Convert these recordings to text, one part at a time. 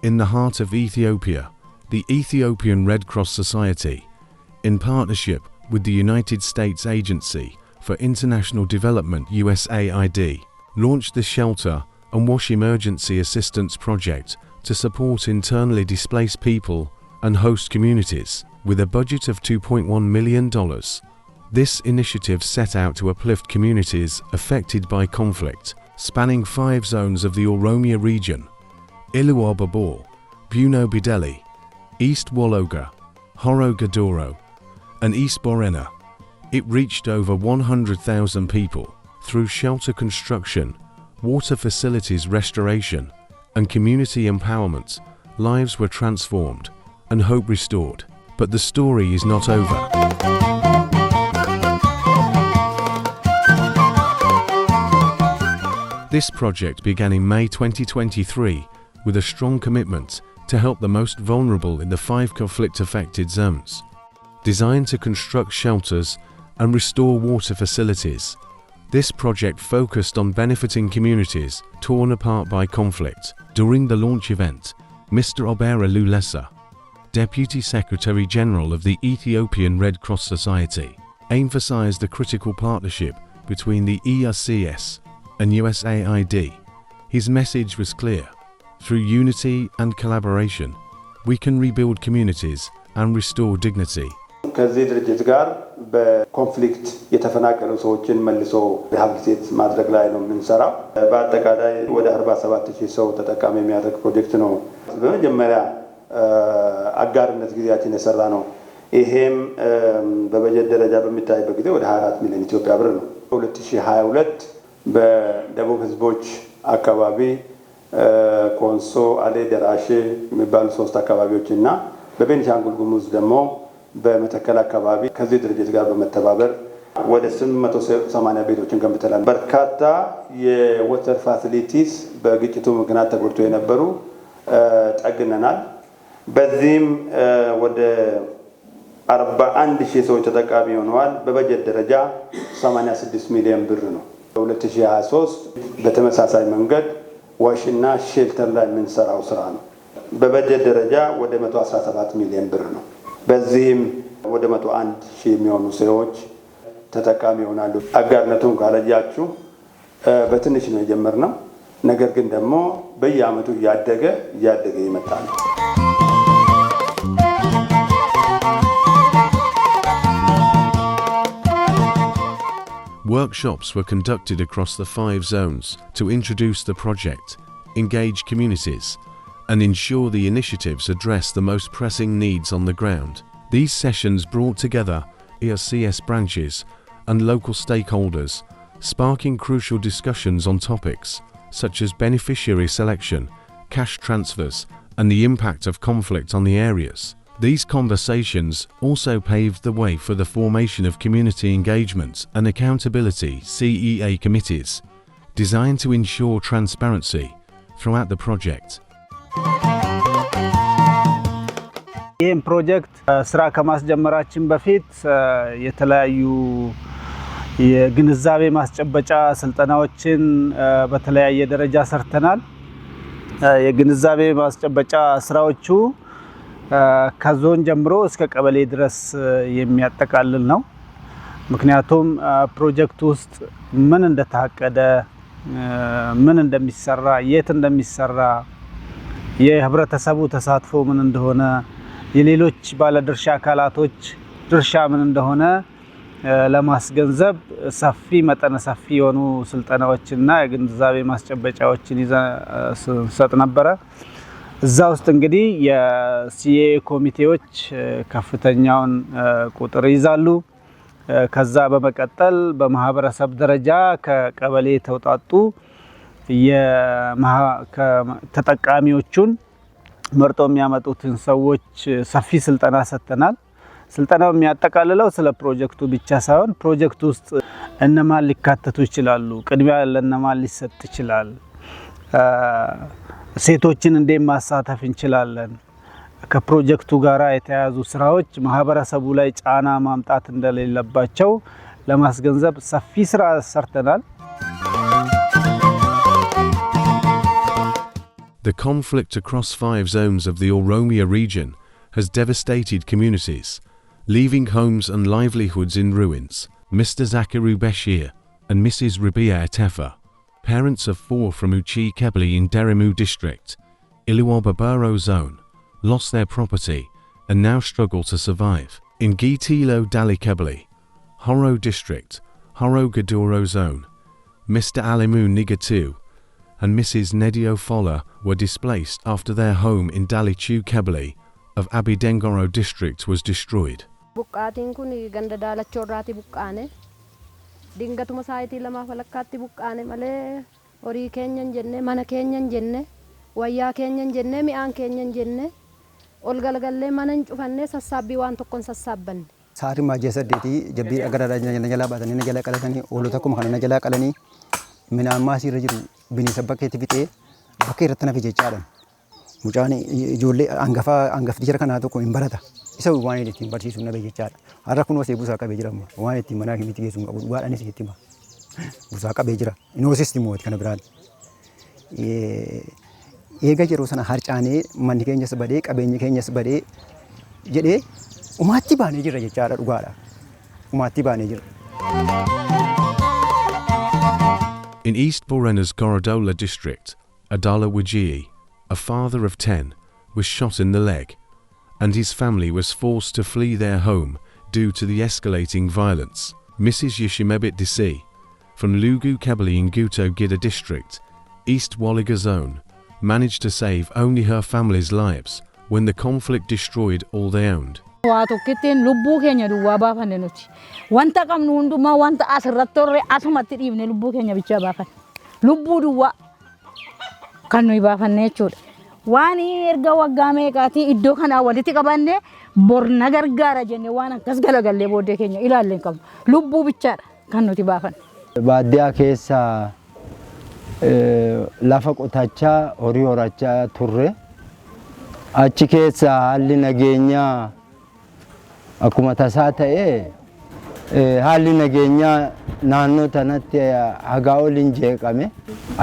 In the heart of Ethiopia, the Ethiopian Red Cross Society, in partnership with the United States Agency for International Development USAID, launched the Shelter and Wash Emergency Assistance Project to support internally displaced people and host communities, with a budget of $2.1 million. This initiative set out to uplift communities affected by conflict, spanning 5 zones of the Oromia region: Ilu Aba Bor, Buno Bedele, East Wollega, Horo Guduro, and East Borena. It reached over 100,000 people through shelter construction, water facilities restoration, and community empowerment. Lives were transformed and hope restored. But the story is not over. This project began in May 2023 with a strong commitment to help the most vulnerable in the 5 conflict-affected zones. Designed to construct shelters and restore water facilities, this project focused on benefiting communities torn apart by conflict. During the launch event, Mr. Obera Lulesa, Deputy Secretary General of the Ethiopian Red Cross Society, emphasized the critical partnership between the ERCS and USAID. His message was clear: through unity and collaboration, we can rebuild communities and restore dignity. ከዚህ ድርጅት ጋር በኮንፍሊክት የተፈናቀሉ ሰዎችን መልሶ ሪሃቢሊቴት ማድረግ ላይ ነው የምንሰራው። በአጠቃላይ ወደ 47000 ሰው ተጠቃሚ የሚያደርግ ፕሮጀክት ነው። በመጀመሪያ አጋርነት ጊዜያችን የሰራ ነው። ይሄም በበጀት ደረጃ በሚታይበት ጊዜ ወደ 24 ሚሊዮን ኢትዮጵያ ብር ነው። 2022 በደቡብ ህዝቦች አካባቢ ኮንሶ፣ አሌ፣ ደራሼ የሚባሉ 3 አካባቢዎችና በቤኒሻንጉል ጉሙዝ ደግሞ በመተከል አካባቢ ከዚህ ድርጅት ጋር በመተባበር ወደ 880 ቤቶችን ገንብተናል። በርካታ የወተር ፋሲሊቲስ በግጭቱ ምክንያት ተጎድቶ የነበሩ ጠግነናል። በዚህም ወደ 41000 ሰዎች ተጠቃሚ ሆነዋል። በበጀት ደረጃ 86 ሚሊዮን ብር ነው። በ2023 በተመሳሳይ መንገድ ዋሽና ሼልተር ላይ የምንሰራው ስራ ነው። በበጀት ደረጃ ወደ 117 ሚሊዮን ብር ነው። በዚህም ወደ 101,000 የሚሆኑ ሰዎች ተጠቃሚ ይሆናሉ። አጋርነቱን ካለያችሁ በትንሽ ነው የጀመርነው፣ ነገር ግን ደግሞ በየአመቱ እያደገ ይመጣል። Workshops were conducted across the 5 zones to introduce the project, engage communities, and ensure the initiatives address the most pressing needs on the ground. These sessions brought together ERCS branches and local stakeholders, sparking crucial discussions on topics such as beneficiary selection, cash transfers, and the impact of conflict on the areas. These conversations also paved the way for the formation of community engagement and accountability CEA committees, designed to ensure transparency throughout the project. ይህን ፕሮጀክት ስራ ከማስጀመራችን በፊት የተለያዩ የግንዛቤ ማስጨበጫ ስልጠናዎችን በተለያየ ደረጃ ሰርተናል። የግንዛቤ ማስጨበጫ ስራዎቹ ከዞን ጀምሮ እስከ ቀበሌ ድረስ የሚያጠቃልል ነው። ምክንያቱም ፕሮጀክቱ ውስጥ ምን እንደታቀደ፣ ምን እንደሚሰራ፣ የት እንደሚሰራ፣ የህብረተሰቡ ተሳትፎ ምን እንደሆነ፣ የሌሎች ባለድርሻ አካላቶች ድርሻ ምን እንደሆነ ለማስገንዘብ ሰፊ መጠነ ሰፊ የሆኑ ስልጠናዎችና የግንዛቤ ማስጨበጫዎችን ይዘን ነበረ። እዛ ውስጥ እንግዲህ የሲኤ ኮሚቴዎች ከፍተኛውን ቁጥር ይዛሉ። ከዛ በመቀጠል በማህበረሰብ ደረጃ ከቀበሌ ተውጣጡ ተጠቃሚዎቹን መርጦ የሚያመጡትን ሰዎች ሰፊ ስልጠና ሰጥተናል። ስልጠናው የሚያጠቃልለው ስለ ፕሮጀክቱ ብቻ ሳይሆን ፕሮጀክቱ ውስጥ እነማን ሊካተቱ ይችላሉ፣ ቅድሚያ ለነማን ሊሰጥ ይችላል፣ ሴቶችን እንዴት ማሳተፍ እንችላለን፣ ከፕሮጀክቱ ጋራ የተያያዙ ስራዎች ማህበረሰቡ ላይ ጫና ማምጣት እንደሌለባቸው ለማስገንዘብ ሰፊ ስራ ሰርተናል። The conflict across 5 zones of the Oromia region has devastated communities, leaving homes and livelihoods in ruins. Mr. Zakaru Bashir and Mrs. Rabia Atefa, parents of 4 from Uchi Kebli in Deremu district, Ilu Aba Bor zone, lost their property and now struggle to survive. In Gitilo Dali Kebli, Horo district, Horo Guduro zone, Mr. Alimu Nigatu and Mrs. Nedio Fola were displaced after their home in Dalichu Kebli of Abidengoro district was destroyed. Buqqaatiin kun ganda daalachorraati buqqaane dingatuma saayitii lama falakkaatti buqqaane malee horii keenyan jenne mana keenyan jenne wayyaa keenyan jenne mi'aan keenyan jenne ol galgallee mana hin cufanne sassaabbii waan tokkoon sassaabbanne. Saarii maajee saddeetii jabbii agarraa na jalaa baatanii na jalaa qalatanii oolota akkuma kana na jalaa qalanii midhaan maasii irra jiru bineensa bakkeetti fixee bakka irratti nafe jechaadha. Mucaan ijoollee hangafti jira kanaa tokko hin barata. Isa waan ittiin barsiisuun nabe jechaadha. Har'a kunoo see buusaa qabee jira immoo waan ittiin manaa himiti geessuun qabu dhugaadhaanis itti hima. Buusaa qabee jira. Inoosisti immoo kana biraan. Eega yeroo sana harcaanee manni keenyas badee qabeenyi keenyas badee jedhee umaatti baanee jira jechaadha dhugaadha. Umaatti baanee jira. In East Borena's Gorodola district, Adala Wajii, a father of 10, was shot in the leg, and his family was forced to flee their home due to the escalating violence. Mrs. Yishimebit Disi, from Lugu Kebli in Guto Gida district, East Wollega zone, managed to save only her family's lives when the conflict destroyed all they owned. Waatu kitteen lubbuu keenya duwwaa baafanne nuti. Wanta qabnu hundumaa wanta asirratti torre asumatti dhiibne lubbuu keenya bichaa baafanne. Lubbuu duwwaa kan nuyi baafanne jechuudha. Waan erga waggaa meeqaatii iddoo kanaa walitti qabanne borna gargaara jenne waan akkas galagallee booddee keenya ilaallee qabnu. Lubbuu bichaadha kan nuti baafanne. Baadiyyaa keessa lafa qotachaa horii horachaa turre. Achi keessa haalli nageenyaa akkuma tasaa ta'ee haalli nageenyaa naannoo tanatti hagaa oliin jeeqame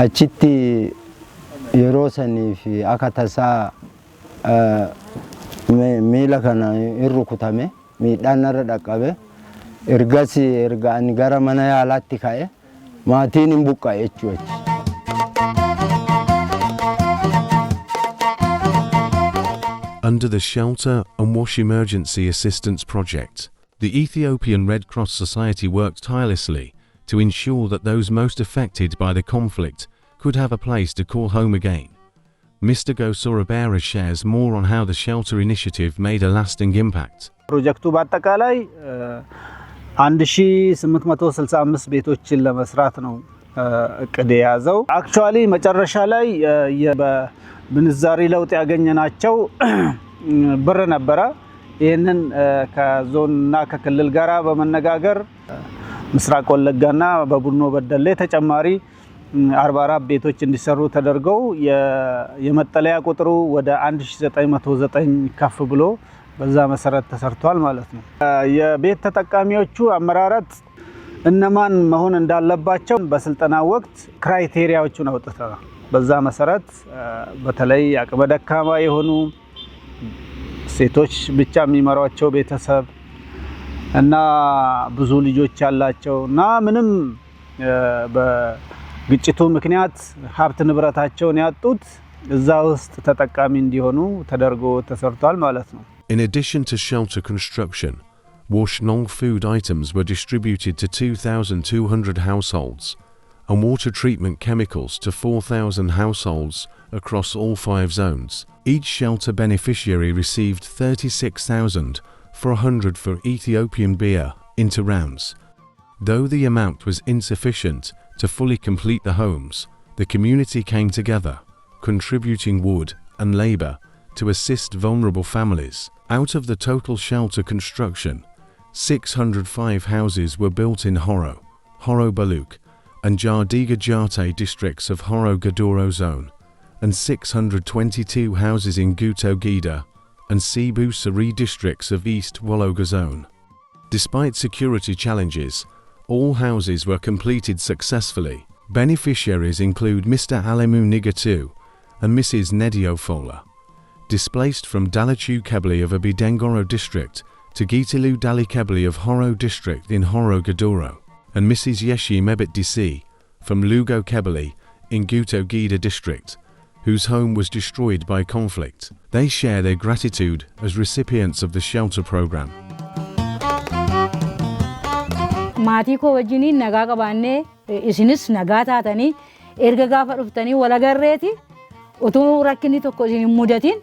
achitti yeroo sanii fi akka tasaa miila kana irrukutame miidhaan irra dhaqqabe erga ani gara mana yaalaatti ka'e maatiin hin buqqa'e jechuudha. Under the Shelter and Wash Emergency Assistance Project, the Ethiopian Red Cross Society worked tirelessly to ensure that those most affected by the conflict could have a place to call home again. Mr. Gosorabera shares more on how the shelter initiative made a lasting impact. ፕሮጀክቱ በአጠቃላይ 1865 ቤቶችን ለመስራት ነው እቅድ የያዘው። አክቹአሊ መጨረሻ ላይ በምንዛሪ ለውጥ ያገኘናቸው ብር ነበረ። ይሄንን ከዞንና ከክልል ጋራ በመነጋገር ምስራቅ ወለጋና በቡኖ በደሌ ተጨማሪ 44 ቤቶች እንዲሰሩ ተደርገው የመጠለያ ቁጥሩ ወደ 1909 ከፍ ብሎ በዛ መሰረት ተሰርቷል ማለት ነው። የቤት ተጠቃሚዎቹ አመራረት እነማን መሆን እንዳለባቸው በስልጠና ወቅት ክራይቴሪያዎቹን አውጥተናል። በዛ መሰረት በተለይ አቅመ ደካማ የሆኑ ሴቶች ብቻ የሚመሯቸው ቤተሰብ እና ብዙ ልጆች ያላቸው እና ምንም በግጭቱ ምክንያት ሀብት ንብረታቸውን ያጡት እዛ ውስጥ ተጠቃሚ እንዲሆኑ ተደርጎ ተሰርቷል ማለት ነው። In addition to shelter construction, wash non-food items were distributed to 2,200 households and water treatment chemicals to 4,000 households across all 5 zones. Each shelter beneficiary received 36,400 for Ethiopian beer into rounds. Though the amount was insufficient to fully complete the homes, the community came together, contributing wood and labor to assist vulnerable families. Out of the total shelter construction, 605 houses were built in Horo, Horo Baluk, and Jardiga Jarte districts of Horo Guduro zone, and 622 houses in Guto Gida and Cebu Sari districts of East Wollega zone. Despite security challenges, all houses were completed successfully. Beneficiaries include Mr. Alimu Nigatu and Mrs. Nedio Fola, displaced from Dalachu Kebli of Abidengoro district to Gitilu Dali Kebli of Horo district in Horo Guduro, and Mrs. Yeshi Mebit Disi from Lugo Kebli in Guto Gida district, whose home was destroyed by conflict. They share their gratitude as recipients of the shelter program. Maatii koo wajjiniin nagaa qabaannee isinis nagaa taatanii erga gaafa dhuftanii wal agarreeti utuu rakkinni tokko isin hin mudatin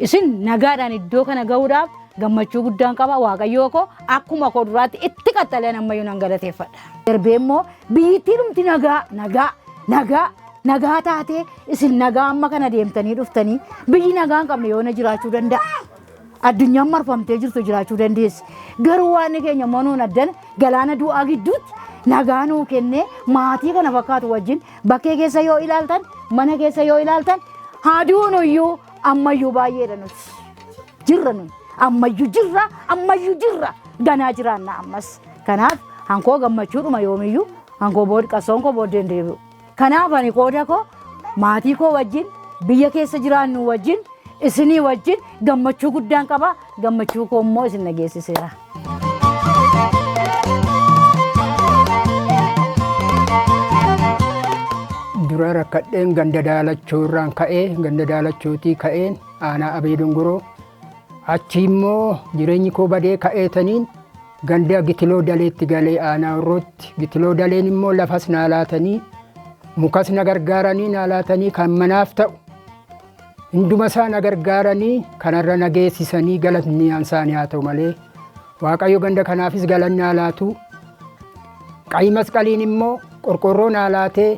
isin nagaadhaan iddoo kana ga'uudhaaf gammachuu guddaan qaba. Waaqayyoo koo akkuma koo duraatti itti qaxxalee ammayyuu nan galateeffadha. Darbee immoo biyyittii dhumti nagaa taatee isin nagaa amma kana deemtanii dhuftanii biyyi nagaa hin qabne yoona jiraachuu danda'a. Addunyaan marfamtee jirtu jiraachuu dandeessi. Garuu waan keenya manuun addan galaana du'aa gidduutti nagaa nuu kennee maatii kana fakkaatu wajjin bakkee keessa yoo ilaaltan mana keessa yoo ilaaltan haaduun iyyuu ammayyuu baay'eedha nuti. Jirra nuyi ammayyuu jirra ganaa jiraanna ammas. Kanaaf hankoo gammachuudhuma yoomiyyuu hankoo qasoon koo booddee hin deebi'u. Kanaaf ani qooda koo maatii koo wajjin biyya keessa jiraannu wajjin isinii wajjin gammachuu guddaan qaba. Gammachuu koo immoo isin nageessiseera. Dura rakkadheen ganda daalachuurraan ka'ee ganda daalachuutii ka'een aanaa abee dunguroo achi immoo jireenyi koo badee ka'eetaniin ganda gitiloo daleetti galee aanaa urrootti gitiloo daleen immoo lafas naa laatanii mukas na gargaaranii naa laatanii kan manaaf ta'u hunduma isaa na gargaaranii kanarra na geessisanii galatni isaanii haa ta'u malee waaqayyo ganda kanaafis galanni haa laatu. Qayi masqaliin immoo qorqorroo naa laatee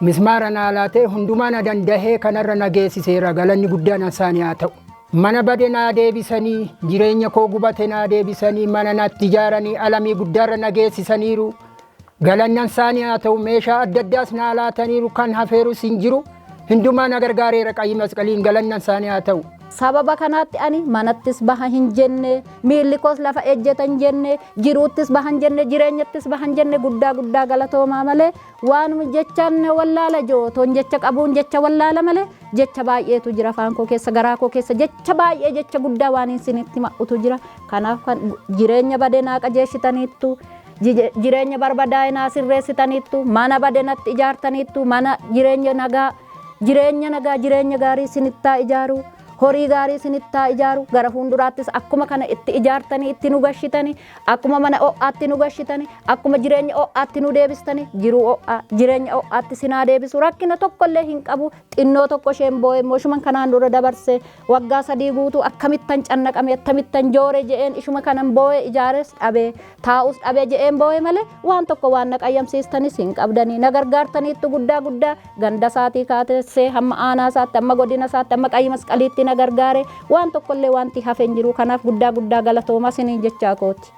mismaara naa laatee hundumaa na dandahee kanarra na geessiseera galanni guddaan isaanii haa ta'u. Mana bade naa deebisanii jireenya koo gubate naa deebisanii mana natti ijaaranii alamii guddaarra na geessisaniiru galanni isaanii haa ta'u. Meeshaa adda addaas naa laataniiru kan hafeerus hin jiru hundumaa na gargaareera qayi masqaliin galanni isaanii haa ta'u. Sababa kanaatti ani manattis baha hin jenne miilli koos lafa ejjetan jenne jiruuttis bahan jenne jireenyattis bahan jenne guddaa galatoomaa malee waanuma jechaan wallaala jootoon jecha qabuun jecha wallaala malee jecha baay'eetu jira afaan koo keessa garaa koo keessa jecha baay'ee jecha guddaa waan isinitti ma'utu jira. Kanaaf kan jireenya badee naa qajeeshitaniittu jireenya barbadaa'e naa sirreessitaniittu mana badee natti ijaartaniittu mana jireenya gaarii isinittaa ijaaru. Horii gaarii isinittaa ijaaru gara fuulduraattis akkuma kana itti ijaartanii itti nu gashitanii akkuma mana o'aatti nu gashitanii akkuma jireenya o'aatti nu deebistanii jireenya o'aatti sinaa deebisu rakkina tokkollee hin qabu. Xinnoo tokko isheen boo'e mooshuma kanaan dura dabarse waggaa 3 guutuu akkamittan cannaqame akkamittan joore je'een ishuma kanan boo'e ijaares dhabee taa'us dhabee je'een boo'e malee waan tokko waan na qayyamsiistanis hin qabdanii na gargaartaniittu guddaa ganda isaatii kaatessee hamma aanaa isaatti hamma godina isaatti hamma qayi masqaliitti na gargaare waan tokkollee wanti hafeen jiru. Kanaaf guddaa galatooma isiniin jechaa kooti.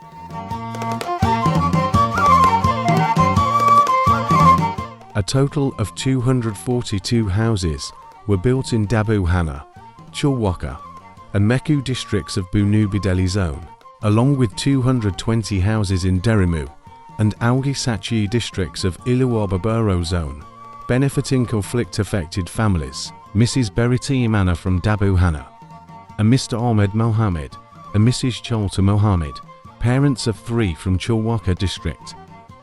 A total of 242 houses were built in Buno, Chulwaka, and Meku districts of Buno Bedele zone, along with 220 houses in Derimu and Algi Sachi districts of Ilu Aba Bor zone, benefiting conflict-affected families. Mrs. Beriti Imana from Buno, and Mr. Ahmed Mohammed and Mrs. Cholta Mohammed, parents of 3 from Chulwaka district,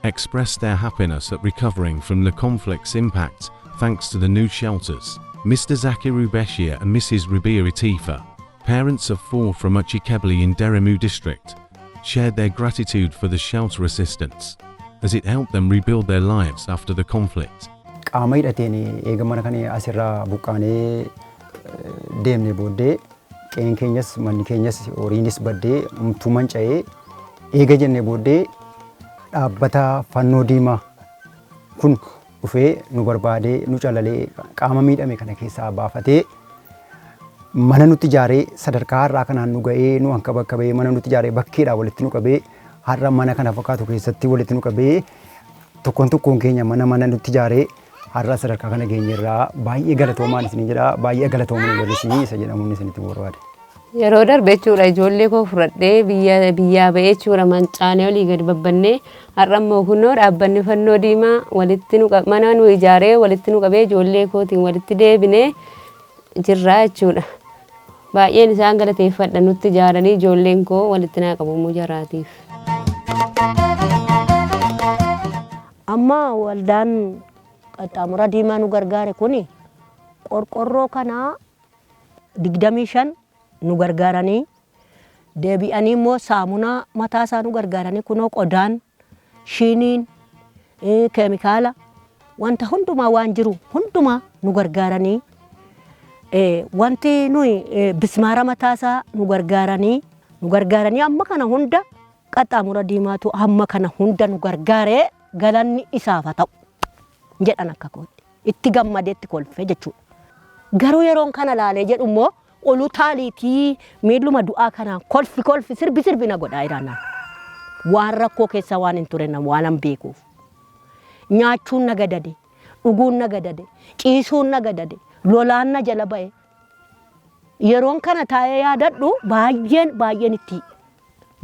expressed their happiness at recovering from the conflict's impact thanks to the new shelters. Mr. Zakiru Beshir and Mrs. Rabia Atifa, parents of 4 from Uchikebli in Derimu district, shared their gratitude for the shelter assistance as it helped them rebuild their lives after the conflict. Qaama hidhateen eegamana kan asirraa buqqaanee deemne booddee qe'een keenyas manni keenyas horiinis baddee umtuu manca'ee eega jenne booddee dhaabbata fannoo diimaa kun dhufee nu barbaadee nu calalee qaama miidhame kana keessaa baafatee mana nutti ijaaree sadarkaa har'aa kanaan nu ga'ee nu hanka bakka ba'ee mana nutti ijaaree bakkeedhaa walitti nu qabee har'a mana kana fakkaatu keessatti walitti nu qabee tokkoon keenya mana nutti ijaaree har'a sadarkaa kana geenyerraa baay'ee galatoomaan isin jedha baay'ee galatoomaan walisii isa jedhamuun isinitti barbaade. Yeroo darbe jechuudha ijoollee koo fudhadhee biyyaa ba'ee jechuudha mancaanee olii gadi babbannee har'a immoo kunoo dhaabbanni fannoo diimaa walitti nu mana nu ijaaree walitti nu qabee ijoollee kootiin walitti deebinee jirraa jechuudha. Baay'een isaan galateeffadha nutti ijaaranii ijoolleen koo walitti naa qabamuu jaraatiif. Amma waldaan qaxxaamura diimaa nu gargaare kuni qorqorroo kana 25 nu gargaaranii deebi'anii immoo saamunaa mataa isaa nu gargaaranii kunoo qodaan shiiniin keemikaala wanta hundumaa waan jiru hundumaa nu gargaaranii wanti nuyi bismaara mataa isaa nu gargaaranii amma kana hunda qaxxaamura diimaatu amma kana hunda nu gargaaree galanni isaaf ta'u jedhan akka kooti itti gammadeetti kolfe jechuudha. Garuu yeroon kana laalee jedhu immoo olu taaliitii miiluma du'aa kanaan kolfi sirbi na godhaa jiraannaan waan rakkoo keessa waan hin turre nama waan beekuuf nyaachuun na gadade dhuguun na gadade ciisuun na gadade lolaan na jala ba'e yeroon kana taa'ee yaadadhu baay'een itti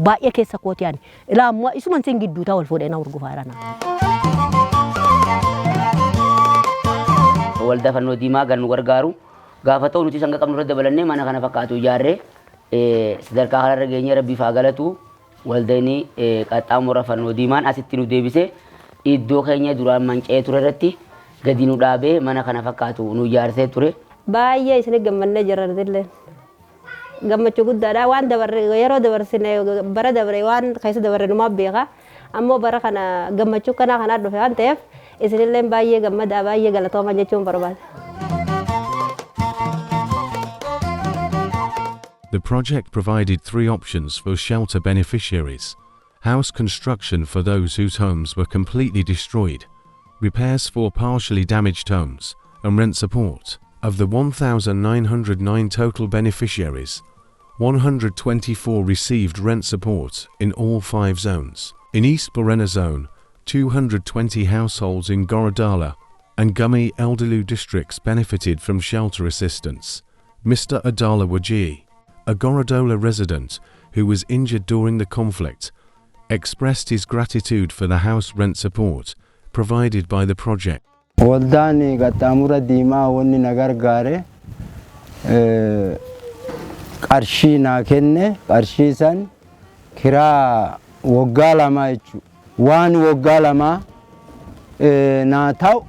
baay'ee keessa kooti yaani ilaa ammoo isuman sin gidduu ta'u ol fuudhee na urgufaa jiraannaan. Waldaa fannoo diimaa gan nu gargaaru gaafa ta'u nuti sanga qabnu irra dabalannee mana kana fakkaatu ijaarree sadarkaa kanarra geenye rabbiif haa galatu waldaanii qaxxaamura fannoo diimaan asitti nu deebisee iddoo keenya duraan manca'ee ture irratti gadi nu dhaabee mana kana fakkaatu nu ijaarsee ture. Baay'ee isin gammannee jirranillee gammachuu guddaadha waan dabarre yeroo dabarsine bara dabre waan keessa dabarre numaa beeka ammoo bara kana gammachuu kana dhufe waan ta'eef isinillee baay'ee gammadaa baay'ee galatooma jechuun barbaada. The project provided 3 options for shelter beneficiaries: house construction for those whose homes were completely destroyed, repairs for partially damaged homes, and rent support. Of the 1,909 total beneficiaries, 124 received rent support in all 5 zones. In East Borena zone, 220 households in Gorodala and Gummi Eldalu districts benefited from shelter assistance. Mr. Adala Wajii, a Gorodola resident who was injured during the conflict, expressed his gratitude for the house rent support provided by the project. Waldaan qaxxaamura diimaa wanni na gargaare qarshii naa kenne qarshii san kiraa waggaa lama jechuudha. Waan waggaa lama naa ta'u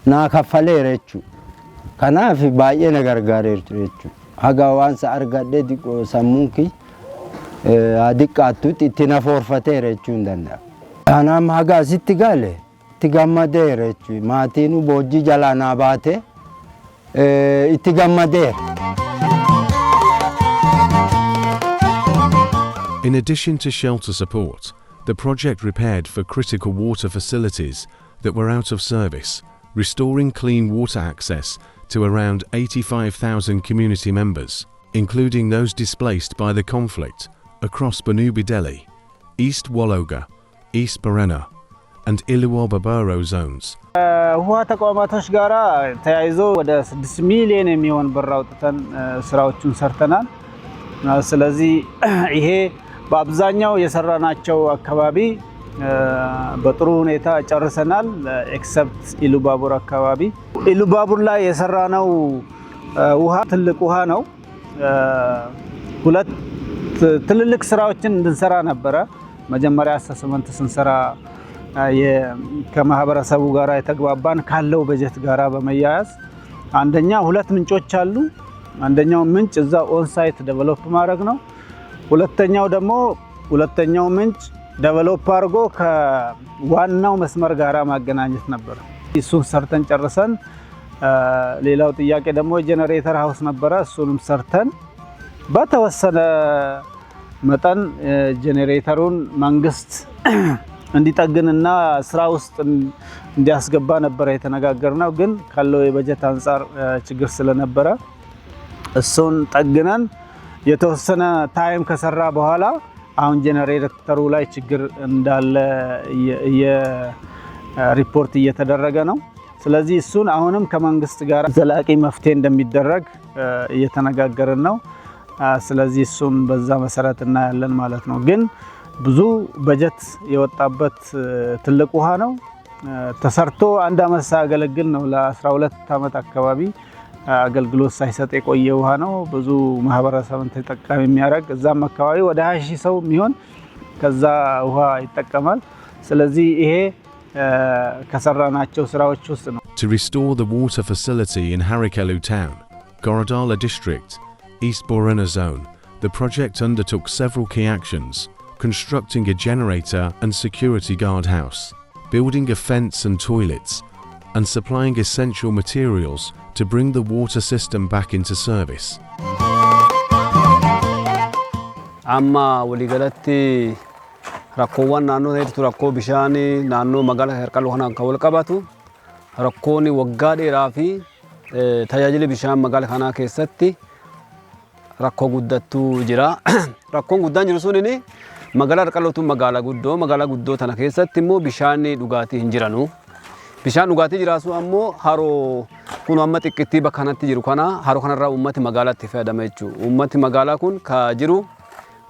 naa kaffaleera jechuudha. Kanaaf baay'ee na gargaareertu jechuudha. Haga waan sa argadhe diqoo sammuunki diqqaattutti itti na foorfateera jechuun danda'a. Kanaaf haga asitti gaale itti gammadeera jechuudha. Maatiin boojii jalaa naa baate itti gammadeera. In addition to shelter support, the project repaired for critical water facilities that were out of service, restoring clean water access to around 85,000 community members, including those displaced by the conflict across Buno Bedele, East Wollega, East Borena, and Ilu Aba Bor zones. ውሃ ተቋማቶች ጋራ ተያይዞ ወደ 6 ሚሊዮን የሚሆን ብር አውጥተን ስራዎችን ሰርተናል። ስለዚህ ይሄ በአብዛኛው የሰራናቸው አካባቢ በጥሩ ሁኔታ ጨርሰናል ኤክሰፕት ኢሉ አባ ቦር አካባቢ። ኢሉ አባ ቦር ላይ የሰራነው ውሃ ትልቅ ውሃ ነው። ሁለት ትልልቅ ስራዎችን እንድንሰራ ነበረ። መጀመሪያ አሰስመንት ስንሰራ ከማህበረሰቡ ጋራ የተግባባን ካለው በጀት ጋራ በመያያዝ አንደኛ ሁለት ምንጮች አሉ። አንደኛው ምንጭ እዛ ኦን ሳይት ዴቨሎፕ ማድረግ ነው። ሁለተኛው ምንጭ ዴቨሎፕ አድርጎ ከዋናው መስመር ጋራ ማገናኘት ነበር። እሱን ሰርተን ጨርሰን ሌላው ጥያቄ ደግሞ ጄነሬተር ሃውስ ነበረ። እሱንም ሰርተን በተወሰነ መጠን ጄነሬተሩን መንግስት እንዲጠግንና ስራ ውስጥ እንዲያስገባ ነበር የተነጋገርነው። ግን ካለው የበጀት አንፃር ችግር ስለነበረ እሱን ጠግነን የተወሰነ ታይም ከሰራ በኋላ አሁን ጄነሬተሩ ላይ ችግር እንዳለ ሪፖርት እየተደረገ ነው። ስለዚህ እሱን አሁንም ከመንግስት ጋር ዘላቂ መፍትሄ እንደሚደረግ እየተነጋገርን ነው። ስለዚህ እሱን በዛ መሰረት እናያለን ማለት ነው። ግን ብዙ በጀት የወጣበት ትልቅ ውሃ ነው። ተሰርቶ አንድ አመት ሳያገለግል ነው ለ12 አመት አካባቢ አገልግሎት ሳይሰጥ የቆየ ውሃ ነው። ብዙ ማህበረሰብን ተጠቃሚ የሚያደርግ እዛም አካባቢ ወደ 20,000 ሰው የሚሆን ከዛ ውሃ ይጠቀማል። ስለዚህ ይሄ ከሰራናቸው ስራዎች ውስጥ ነው። To restore the water facility in Harikelu town, Gorodala district, East Borena zone, the project undertook several key actions, constructing a generator and security guard house, building a fence and toilets, and supplying essential materials to bring the water system back into service. Amma waligalatti rakkoowwan naannoo hedduu rakkoo bishaanii naannoo magaalaa Harqaluu kanaan kan wal qabatu rakkoonni waggaa dheeraa fi tajaajila bishaan magaalaa kanaa keessatti rakkoo guddattu jira. Rakkoon guddaan jiru sunini magaalaa Harqaluutu magaalaa guddoo tana keessatti immoo bishaan dhugaatii hin jiranu. Bishaan dhugaatii jiraasu ammoo haroo kun amma xiqqittii bakka kanatti jiru kana haroo kanarraa uummati magaalaatti fayyadama jechuudha. Uummati magaalaa kun ka jiru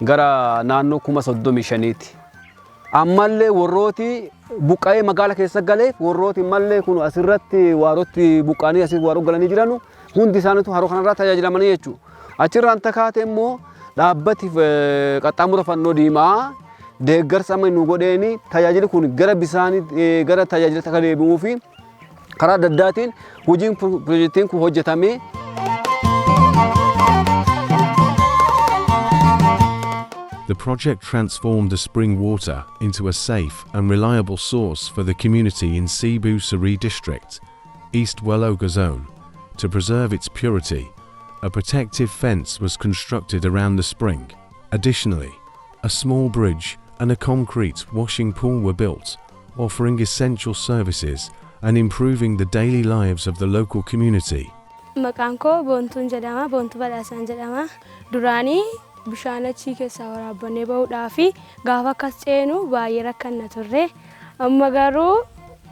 gara naannoo 35,000ti. Ammallee warrooti buqqa'ee magaalaa keessa galee warrooti mallee kun asirratti waarootti buqqaanii asii waaroo galanii jiranu hundi isaaniitu haroo kanarraa tajaajilamanii jechuudha. Achirraan takaate immoo dhaabbati qaxxaamura fannoo diimaa deeggarsa amma nu godheeni tajaajila kun gara bisaanii gara tajaajila akka deebi'uu fi karaa adda addaatiin hojiin piroojeektiin kun hojjetamee The project transformed the spring water into a safe and reliable source for the community in Cebu Seri district, East Wollega zone. To preserve its purity, a protective fence was constructed around the spring. Additionally, a small bridge and a concrete washing pool were built, offering essential services and improving the daily lives of the local community. Maqaanko Boontuun jedhama, Boontuu Badhaasaan jedhama. Duraanii bishaan achii keessaa waraabannee bahuudhaaf gaafa akkas ceenu baay'ee rakkanna turre. Amma garuu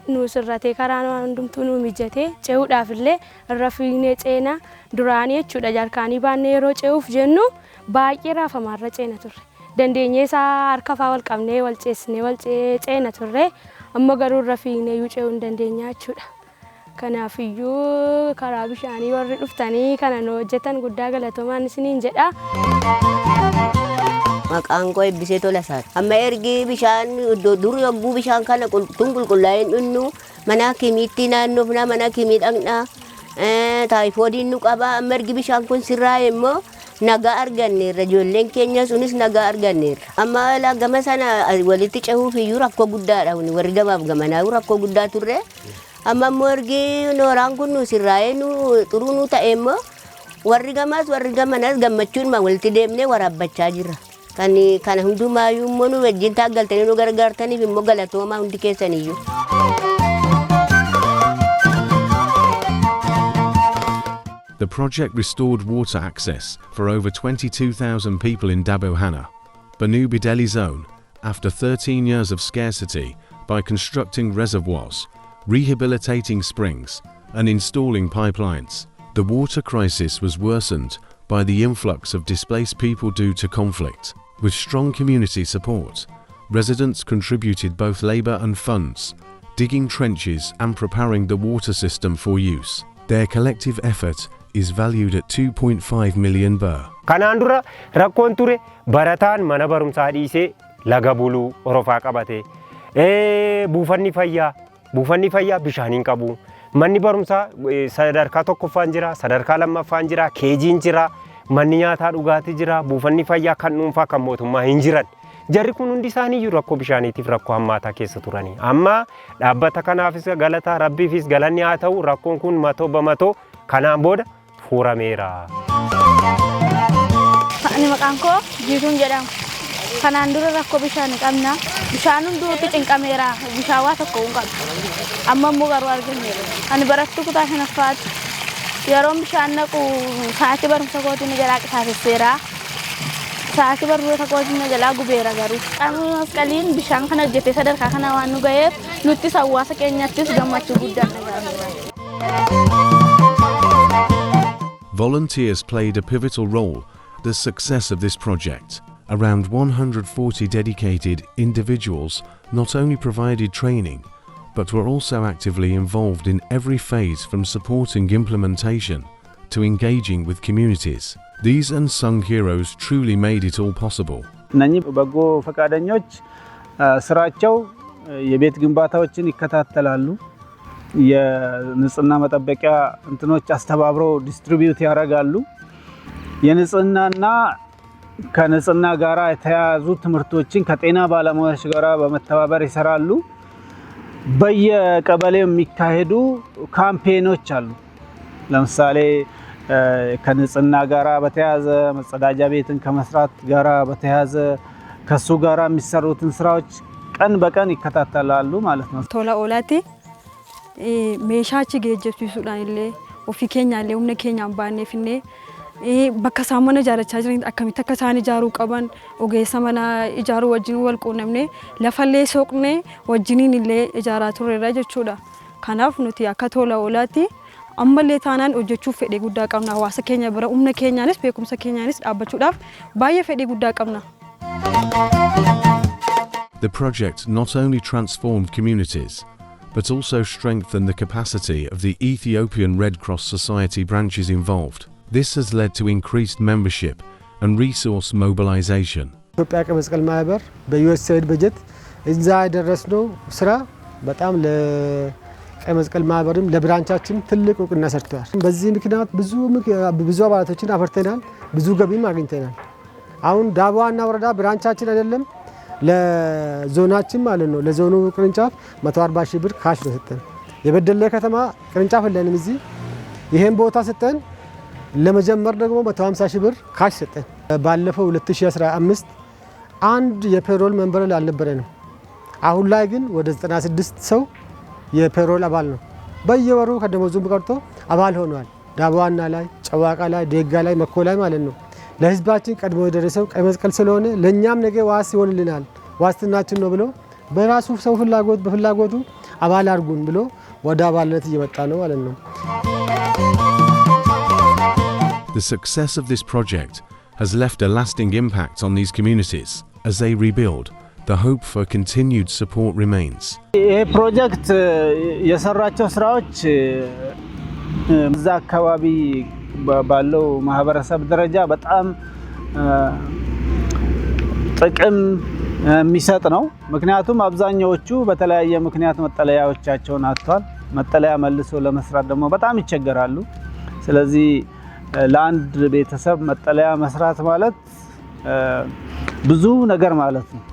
nu sirratee karaa hundumtuu nu mijatee ce'uudhaaf illee irra fiignee ceena. Duraanii jechuudha jarkaanii baannee yeroo ce'uuf jennu baay'ee raafamaarra ceena turre. Dandeenyee isaa harka faa wal qabnee wal ceesnee wal ceena turre. Amma garuu irra fiignee ce'uu hin dandeenya jechuudha. Kanaafiyyuu karaa bishaanii warri dhuftanii kana nu hojjetan guddaa galatoomaan isiniin jedha. Maqaan koo Eebbisee Tolasaati. Amma ergi bishaan dur yogguu bishaan kana qulqullaa'een dhunnu mana kimiitti naannofna mana kimii dhaqna taayifoodiin nu qaba. Amma ergi bishaan kun sirraa'e immoo nagaa arganneerra ijoolleen keenya sunis nagaa arganneerra. Amma gama sana walitti cehuuf iyyuu rakkoo guddaadha. Warri gamaaf gamanaa rakkoo guddaa turre. Amma immoo ergi nooraan kun nu sirraa'ee nu xuruu nu ta'e immoo warri gamaas warri gamanas gammachuun walitti deemnee waraabbachaa jirra. Kana hundumaayyuu immoo nu wajjin taaggaltanii nu gargaartaniif immoo galatoomaa hundi keessaniyyuu. The project restored water access for over 22,000 people in Buno Bedele zone after 13 years of scarcity by constructing reservoirs, rehabilitating springs, and installing pipelines. The water crisis was worsened by the influx of displaced people due to conflict. With strong community support, residents contributed both labor and funds, digging trenches and preparing the water system for use. Their collective effort is valued at 2.5 million birr. Kanaan dura rakkoon ture barataan mana barumsaa dhiisee laga buluu orofaa qabate. Buufanni fayyaa bishaaniin qabu. Manni barumsaa sadarkaa tokkoffaan jira, sadarkaa lammaffaan jira, keejiin jira, manni nyaataa dhugaatii jira, buufanni fayyaa kan dhuunfaa kan mootummaa hin jiran. Jarri kun hundi isaanii rakkoo bishaaniitiif rakkoo hammaataa keessa turani. Amma dhaabbata kanaafis galata rabbiifis galanni haa ta'u rakkoon kun matoo bamatoo kanaan booda furameera. Ani maqaan koo Jiituun jedhama. Kanaan dura rakkoo bishaanii qabna. Bishaan hunduutti cinqameera. Bishaan waa tokko hin qabu. Amma immoo garuu arganneera. Ani barattuu kutaa shanaffaatti. Yeroon bishaan naqu sa'aatii barumsa kootiin jalaa qisaasesseera. Sa'aatii barnoota kootiin jalaa gubeera garuu. Qaamni masqaliin bishaan kana hojjetee sadarkaa kana waan nu ga'eef nuttis hawaasa keenyattis gammachuu guddaa dhaga'ameera. Volunteers played a pivotal role in the success of this project. Around 140 dedicated individuals not only provided training, but were also actively involved in every phase from supporting implementation to engaging with communities. These unsung heroes truly made it all possible. እነኚህ በጎ ፈቃደኞች ስራቸው የቤት ግንባታዎችን ይከታተላሉ። የንጽህና መጠበቂያ እንትኖች አስተባብረው ዲስትሪቢዩት ያደርጋሉ። የንጽህናና ከንጽህና ጋራ የተያያዙ ትምህርቶችን ከጤና ባለሙያዎች ጋራ በመተባበር ይሰራሉ። በየቀበሌው የሚካሄዱ ካምፔኖች አሉ። ለምሳሌ ከንጽህና ጋራ በተያያዘ መጸዳጃ ቤትን ከመስራት ጋራ በተያያዘ ከሱ ጋራ የሚሰሩትን ስራዎች ቀን በቀን ይከታተላሉ ማለት ነው። ቶላ ኦላቲ ሜሻቺ ጌጀብሲሱዳን ኢሌ ኦፊ ኬኛ ኢሌ ኡምነ ኬኛን ባኔፍኔ በከሳመነ ጃረቻ ጅሪን አከሚተ ከሳኒ ጃሩ ቀበን ኦጌሳ መና ኢጃሩ ወጅኑ ወልቆነምኔ ለፈሌ ሶቅኔ ወጅኒን ኢሌ ኢጃራ ቱሬራ ጀቹዳ ካናፍ ኑቲ አከቶላ ኦላቲ አምበሌ ታናን ኦጀቹ ፌዴ ጉዳ ቀምና ዋሰ ኬኛ ብረ ኡምነ ኬኛንስ ቤኩምሰ ኬኛንስ ዳበቹዳፍ ባየ ፌዴ ጉዳ ቀምና The project not only transformed communities, but also strengthened the capacity of the Ethiopian Red Cross Society branches involved. This has led to increased membership and resource mobilization. ኢትዮጵያ መስቀል ማኅበር በዩኤስኤድ በጀት እዛ ያደረስነው ስራ በጣም ለቀይ መስቀል ማኅበርም ለብራንቻችን ትልቅ እውቅና ሰርቷል። በዚህ ምክንያት ብዙ አባላቶችን አፈርተናል፣ ብዙ ገቢም አግኝተናል። አሁን ዳባዋና ወረዳ ብራንቻችን አይደለም ለዞናችን ማለት ነው። ለዞኑ ቅርንጫፍ 140 ሺህ ብር ካሽ ነው ሰጠን። የበደለ ከተማ ቅርንጫፍ ለንም እዚህ ይሄን ቦታ ሰጠን። ለመጀመር ደግሞ 150 ሺህ ብር ካሽ ሰጠን። ባለፈው 2015 አንድ የፔሮል መንበር አልነበረንም። አሁን ላይ ግን ወደ 96 ሰው የፔሮል አባል ነው። በየወሩ ከደሞዙም ቀርቶ አባል ሆኗል። ዳባዋና ላይ፣ ጨዋቃ ላይ፣ ደጋ ላይ፣ መኮ ላይ ማለት ነው። ለህዝባችን ቀድሞ የደረሰው ቀይ መስቀል ስለሆነ ለኛም ነገ ዋስ ይሆንልናል፣ ዋስትናችን ነው ብሎ በራሱ ሰው በፍላጎቱ አባል አድርጉን ብሎ ወደ አባልነት እየመጣ ነው ማለት ነው። The success of this project has left a lasting impact on these communities. As they rebuild, the hope for continued support remains. ይህ ፕሮጀክት የሰራቸው ስራዎች እዛ አካባቢ ባለው ማህበረሰብ ደረጃ በጣም ጥቅም የሚሰጥ ነው። ምክንያቱም አብዛኛዎቹ በተለያየ ምክንያት መጠለያዎቻቸውን አጥተዋል። መጠለያ መልሶ ለመስራት ደግሞ በጣም ይቸገራሉ። ስለዚህ ለአንድ ቤተሰብ መጠለያ መስራት ማለት ብዙ ነገር ማለት ነው።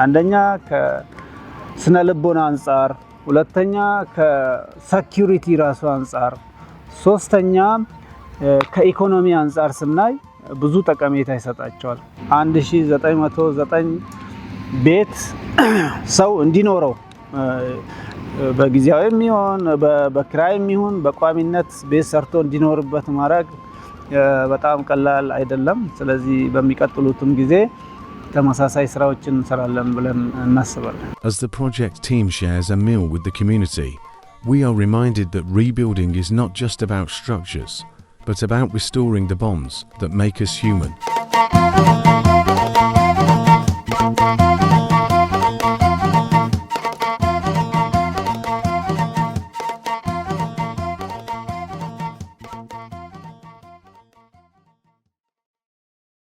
አንደኛ ከስነ ልቦና አንፃር፣ ሁለተኛ ከሴኩሪቲ ራሱ አንፃር፣ ሶስተኛ ከኢኮኖሚ አንፃር ስናይ ብዙ ጠቀሜታ ይሰጣቸዋል። 1909 ቤት ሰው እንዲኖረው በጊዜያዊም ይሁን በክራይም ይሁን በቋሚነት ቤት ሰርቶ እንዲኖርበት ማድረግ በጣም ቀላል አይደለም። ስለዚህ በሚቀጥሉትም ጊዜ ተመሳሳይ ስራዎችን እንሰራለን ብለን እናስባለን። As the project team shares a meal with the community, we are reminded that rebuilding is not just about structures, but about restoring the bonds that make us human.